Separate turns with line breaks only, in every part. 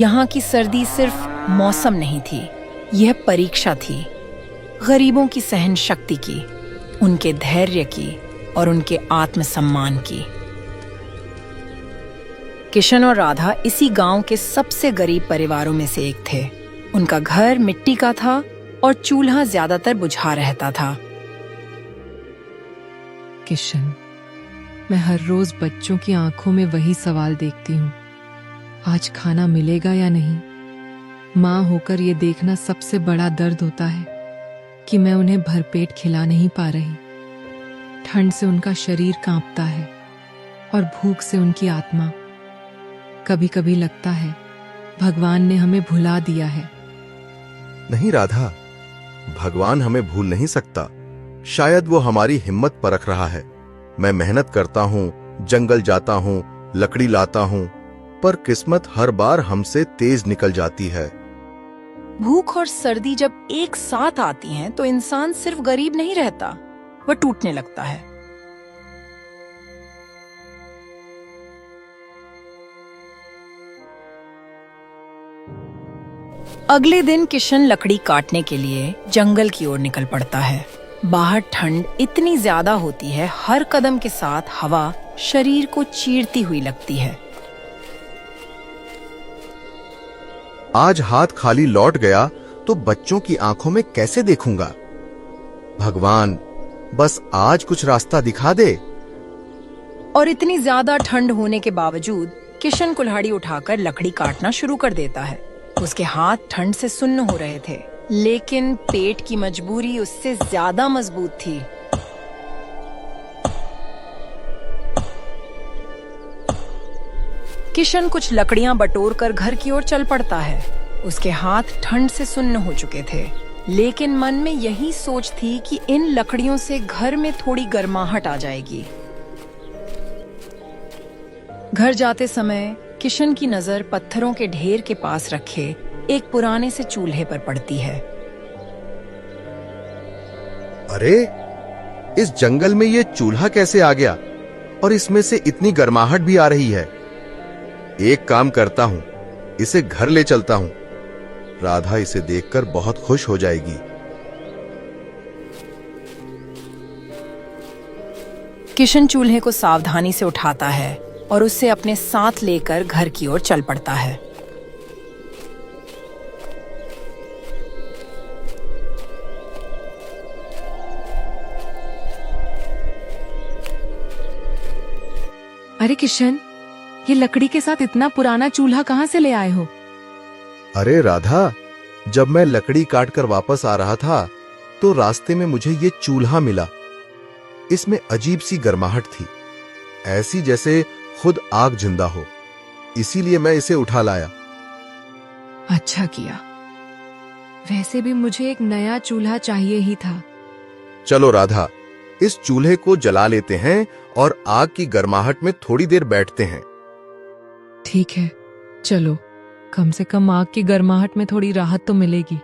यहाँ की सर्दी सिर्फ मौसम नहीं थी, यह परीक्षा थी। गरीबों की सहन शक्ति की, उनके धैर्य की और उनके आत्मसम्मान की। किशन और राधा इसी गांव के सबसे गरीब परिवारों में से एक थे। उनका घर मिट्टी का था और चूल्हा ज्यादातर बुझा रहता था।
किशन, मैं हर रोज बच्चों की आंखों में वही सवाल देखती हूँ, आज खाना मिलेगा या नहीं। माँ होकर ये देखना सबसे बड़ा दर्द होता है कि मैं उन्हें भरपेट खिला नहीं पा रही। ठंड से उनका शरीर कांपता है और भूख से उनकी आत्मा। कभी कभी लगता है भगवान ने हमें भुला दिया है।
नहीं राधा, भगवान हमें भूल नहीं सकता। शायद वो हमारी हिम्मत परख रहा है। मैं मेहनत करता हूँ, जंगल जाता हूँ, लकड़ी लाता हूँ, पर किस्मत हर बार हमसे तेज निकल जाती है।
भूख और सर्दी जब एक साथ आती हैं तो इंसान सिर्फ गरीब नहीं रहता, वह टूटने लगता है। अगले दिन किशन लकड़ी काटने के लिए जंगल की ओर निकल पड़ता है। बाहर ठंड इतनी ज्यादा होती है, हर कदम के साथ हवा शरीर को चीरती हुई लगती है।
आज हाथ खाली लौट गया तो बच्चों की आंखों में कैसे देखूंगा। भगवान, बस आज कुछ रास्ता दिखा दे।
और इतनी ज्यादा ठंड होने के बावजूद किशन कुल्हाड़ी उठाकर लकड़ी काटना शुरू कर देता है। उसके हाथ ठंड से सुन्न हो रहे थे, लेकिन पेट की मजबूरी उससे ज्यादा मजबूत थी। किशन कुछ लकड़ियां बटोरकर घर की ओर चल पड़ता है। उसके हाथ ठंड से सुन्न हो चुके थे, लेकिन मन में यही सोच थी कि इन लकड़ियों से घर में थोड़ी गर्माहट आ जाएगी। घर जाते समय किशन की नजर पत्थरों के ढेर के पास रखे एक पुराने से चूल्हे पर पड़ती है।
अरे, इस जंगल में ये चूल्हा कैसे आ गया और इसमें से इतनी गर्माहट भी आ रही है। एक काम करता हूं, इसे घर ले चलता हूं। राधा इसे देखकर बहुत खुश हो जाएगी।
किशन चूल्हे को सावधानी से उठाता है और उसे अपने साथ लेकर घर की ओर चल पड़ता है।
अरे किशन, ये लकड़ी के साथ इतना पुराना चूल्हा कहाँ से ले आए हो?
अरे राधा, जब मैं लकड़ी काटकर वापस आ रहा था तो रास्ते में मुझे ये चूल्हा मिला। इसमें अजीब सी गर्माहट थी, ऐसी जैसे खुद आग जिंदा हो। इसीलिए मैं इसे उठा लाया।
अच्छा किया। वैसे भी मुझे एक नया चूल्हा चाहिए ही था।
चलो राधा, इस चूल्हे को जला लेते हैं और आग की गर्माहट में थोड़ी देर बैठते हैं।
ठीक है, चलो। कम से कम आग की गर्माहट में थोड़ी राहत तो मिलेगी।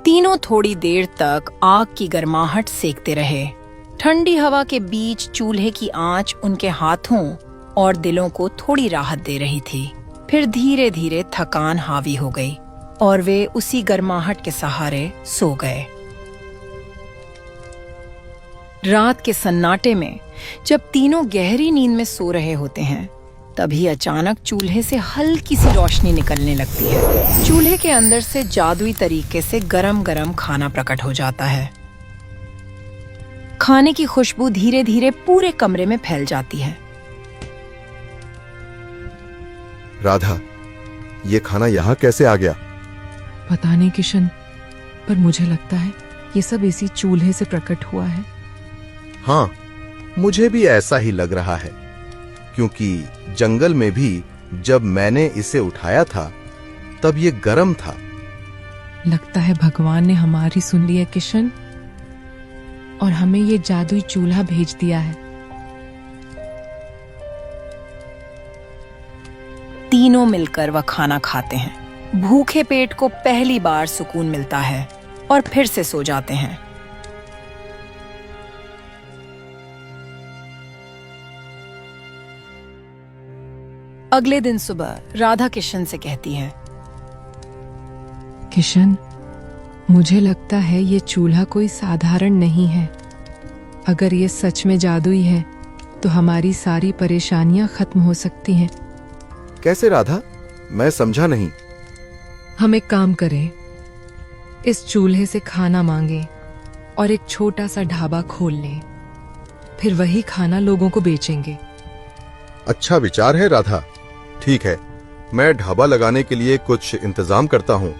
तीनों थोड़ी देर तक आग की गर्माहट सेकते रहे। ठंडी हवा के बीच चूल्हे की आंच उनके हाथों और दिलों को थोड़ी राहत दे रही थी। फिर धीरे धीरे थकान हावी हो गई और वे उसी गर्माहट के सहारे सो गए। रात के सन्नाटे में जब तीनों गहरी नींद में सो रहे होते हैं, तभी अचानक चूल्हे से हल्की सी रोशनी निकलने लगती है। चूल्हे के अंदर से जादुई तरीके से गरम गरम खाना प्रकट हो जाता है। खाने की खुशबू धीरे धीरे पूरे कमरे में फैल जाती है।
राधा, ये खाना यहाँ कैसे आ गया?
पता नहीं किशन, पर मुझे लगता है ये सब इसी चूल्हे से प्रकट हुआ है।
हाँ, मुझे भी ऐसा ही लग रहा है, क्योंकि जंगल में भी जब मैंने इसे उठाया था तब ये गर्म था।
लगता है भगवान ने हमारी सुन ली है किशन, और हमें ये जादुई चूल्हा भेज दिया है।
तीनों मिलकर वह खाना खाते हैं। भूखे पेट को पहली बार सुकून मिलता है और फिर से सो जाते हैं। अगले दिन सुबह राधा किशन से कहती है,
किशन, मुझे लगता है ये चूल्हा कोई साधारण नहीं है। अगर ये सच में जादुई है तो हमारी सारी परेशानियां खत्म हो सकती हैं।
कैसे राधा? मैं समझा नहीं।
हम एक काम करें, इस चूल्हे से खाना मांगे और एक छोटा सा ढाबा खोल लें। फिर वही खाना लोगों को बेचेंगे।
अच्छा विचार है राधा। ठीक है, मैं ढाबा लगाने के लिए कुछ इंतजाम करता हूं।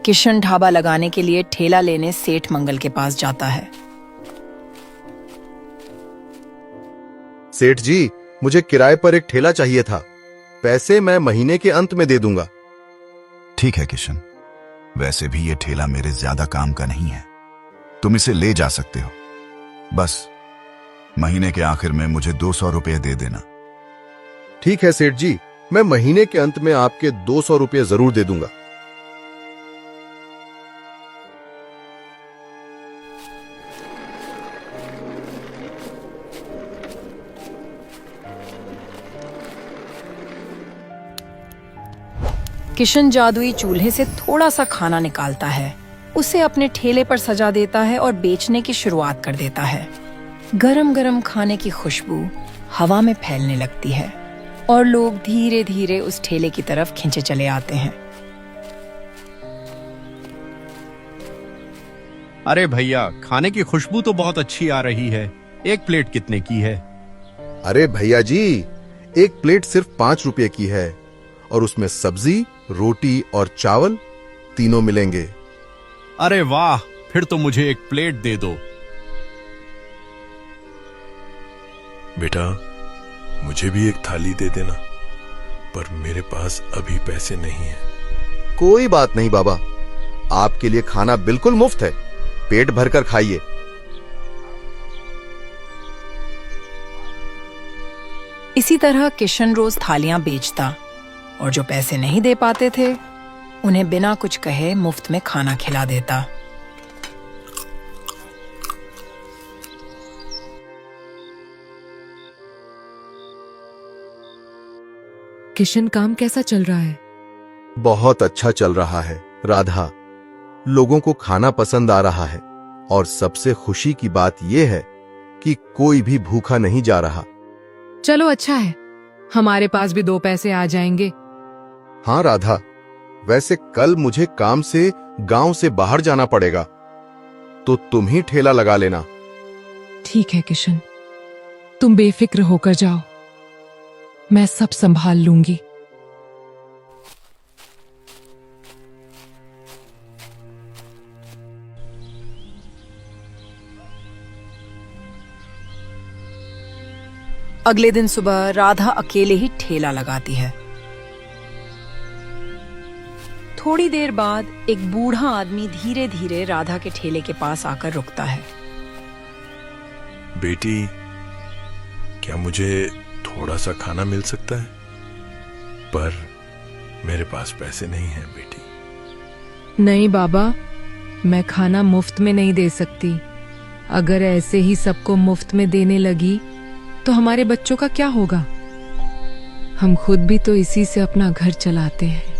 किशन ढाबा लगाने के लिए ठेला लेने सेठ मंगल के पास जाता है।
सेठ जी, मुझे किराए पर एक ठेला चाहिए था। पैसे मैं महीने के अंत में दे दूंगा।
ठीक है किशन, वैसे भी ये ठेला मेरे ज्यादा काम का नहीं है, तुम इसे ले जा सकते हो। बस महीने के आखिर में मुझे 200 रुपये दे देना।
ठीक है सेठ जी, मैं महीने के अंत में आपके 200 रुपये जरूर दे दूंगा।
किशन जादुई चूल्हे से थोड़ा सा खाना निकालता है, उसे अपने ठेले पर सजा देता है और बेचने की शुरुआत कर देता है। गरम गरम खाने की खुशबू हवा में फैलने लगती है और लोग धीरे धीरे उस ठेले की तरफ खींचे चले आते हैं।
अरे भैया, खाने की खुशबू तो बहुत अच्छी आ रही है। एक प्लेट कितने की है?
अरे भैया जी, एक प्लेट सिर्फ 5 रुपये की है और उसमें सब्जी, रोटी और चावल तीनों मिलेंगे।
अरे वाह, फिर तो मुझे एक प्लेट दे दो।
बेटा, मुझे भी एक थाली दे देना, पर मेरे पास अभी पैसे नहीं हैं।
कोई बात नहीं बाबा, आपके लिए खाना बिल्कुल मुफ्त है। पेट भरकर खाइए।
इसी तरह किशन रोज थालियां बेचता और जो पैसे नहीं दे पाते थे उन्हें बिना कुछ कहे मुफ्त में खाना खिला देता।
किशन, काम कैसा चल रहा है?
बहुत अच्छा चल रहा है राधा। लोगों को खाना पसंद आ रहा है और सबसे खुशी की बात यह है कि कोई भी भूखा नहीं जा रहा।
चलो अच्छा है, हमारे पास भी 2 पैसे आ जाएंगे।
हाँ राधा, वैसे कल मुझे काम से गांव से बाहर जाना पड़ेगा, तो तुम ही ठेला लगा लेना।
ठीक है किशन, तुम बेफिक्र होकर जाओ, मैं सब संभाल लूंगी।
अगले दिन सुबह राधा अकेले ही ठेला लगाती है। थोड़ी देर बाद एक बूढ़ा आदमी धीरे धीरे राधा के ठेले के पास आकर रुकता है।
बेटी, क्या मुझे थोड़ा सा खाना मिल सकता है? पर मेरे पास पैसे नहीं हैं बेटी।
नहीं बाबा, मैं खाना मुफ्त में नहीं दे सकती। अगर ऐसे ही सबको मुफ्त में देने लगी तो हमारे बच्चों का क्या होगा? हम खुद भी तो इसी से अपना घर चलाते हैं।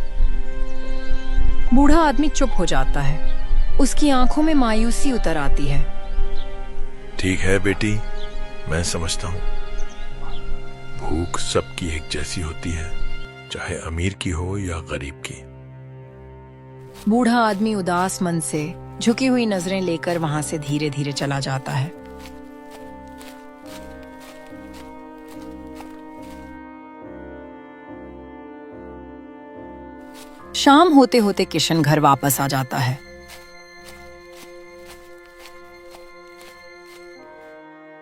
बूढ़ा आदमी चुप हो जाता है, उसकी आंखों में मायूसी उतर आती है।
ठीक है बेटी, मैं समझता हूं। भूख सबकी एक जैसी होती है, चाहे अमीर की हो या गरीब की।
बूढ़ा आदमी उदास मन से झुकी हुई नजरें लेकर वहां से धीरे धीरे चला जाता है। शाम होते होते किशन घर वापस आ जाता है।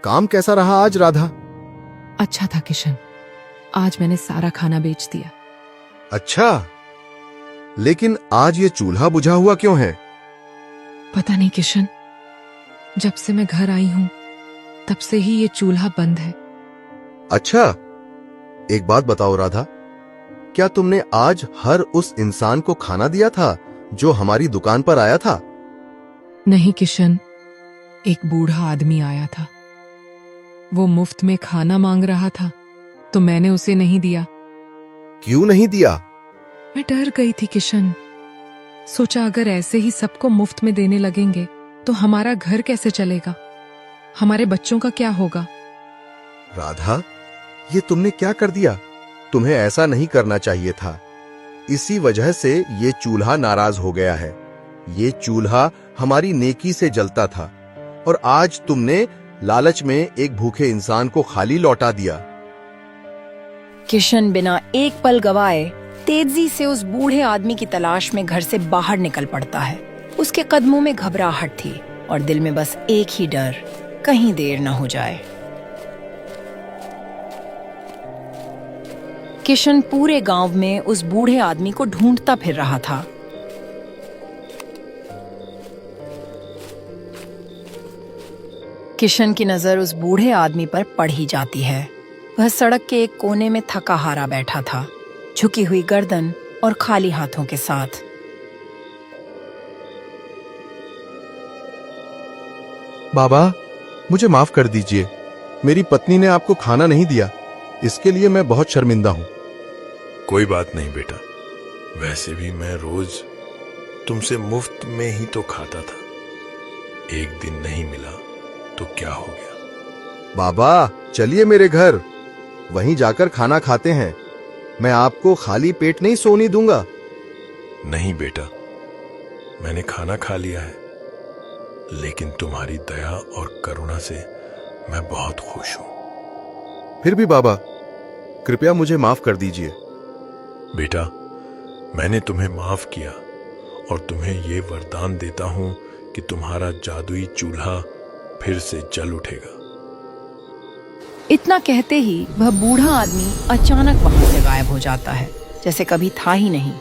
काम कैसा रहा आज राधा?
अच्छा था किशन, आज मैंने सारा खाना बेच दिया।
अच्छा, लेकिन आज ये चूल्हा बुझा हुआ क्यों है?
पता नहीं किशन, जब से मैं घर आई हूं तब से ही ये चूल्हा बंद है।
अच्छा, एक बात बताओ राधा, क्या तुमने आज हर उस इंसान को खाना दिया था जो हमारी दुकान पर आया था?
नहीं किशन, एक बूढ़ा आदमी आया था। वो मुफ्त में खाना मांग रहा था, तो मैंने उसे नहीं दिया।
क्यों नहीं दिया?
मैं डर गई थी किशन। सोचा अगर ऐसे ही सबको मुफ्त में देने लगेंगे तो हमारा घर कैसे चलेगा, हमारे बच्चों का क्या होगा।
राधा, ये तुमने क्या कर दिया? तुम्हें ऐसा नहीं करना चाहिए था। इसी वजह से ये चूल्हा नाराज हो गया है। ये चूल्हा हमारी नेकी से जलता था और आज तुमने लालच में एक भूखे इंसान को खाली लौटा दिया।
किशन बिना एक पल गवाए तेजी से उस बूढ़े आदमी की तलाश में घर से बाहर निकल पड़ता है। उसके कदमों में घबराहट थी और दिल में बस एक ही डर, कहीं देर न हो जाए। किशन पूरे गांव में उस बूढ़े आदमी को ढूंढता फिर रहा था। किशन की नजर उस बूढ़े आदमी पर पड़ ही जाती है। वह सड़क के एक कोने में थका हारा बैठा था, झुकी हुई गर्दन और खाली हाथों के साथ।
बाबा, मुझे माफ कर दीजिए। मेरी पत्नी ने आपको खाना नहीं दिया, इसके लिए मैं बहुत शर्मिंदा हूं।
कोई बात नहीं बेटा, वैसे भी मैं रोज तुमसे मुफ्त में ही तो खाता था। एक दिन नहीं मिला तो क्या हो गया?
बाबा, चलिए मेरे घर, वहीं जाकर खाना खाते हैं। मैं आपको खाली पेट नहीं सोने दूंगा।
नहीं बेटा, मैंने खाना खा लिया है, लेकिन तुम्हारी दया और करुणा से मैं बहुत खुश हूं।
फिर भी बाबा, कृपया मुझे माफ कर दीजिए।
बेटा, मैंने तुम्हें माफ किया और तुम्हें ये वरदान देता हूं कि तुम्हारा जादुई चूल्हा फिर से जल उठेगा।
इतना कहते ही वह बूढ़ा आदमी अचानक वहां से गायब हो जाता है, जैसे कभी था ही नहीं।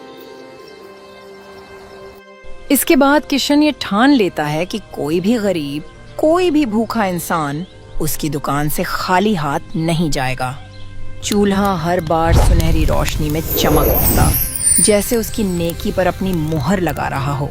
इसके बाद किशन ये ठान लेता है कि कोई भी गरीब, कोई भी भूखा इंसान उसकी दुकान से खाली हाथ नहीं जाएगा। चूल्हा हर बार सुनहरी रोशनी में चमक उठता, जैसे उसकी नेकी पर अपनी मुहर लगा रहा हो।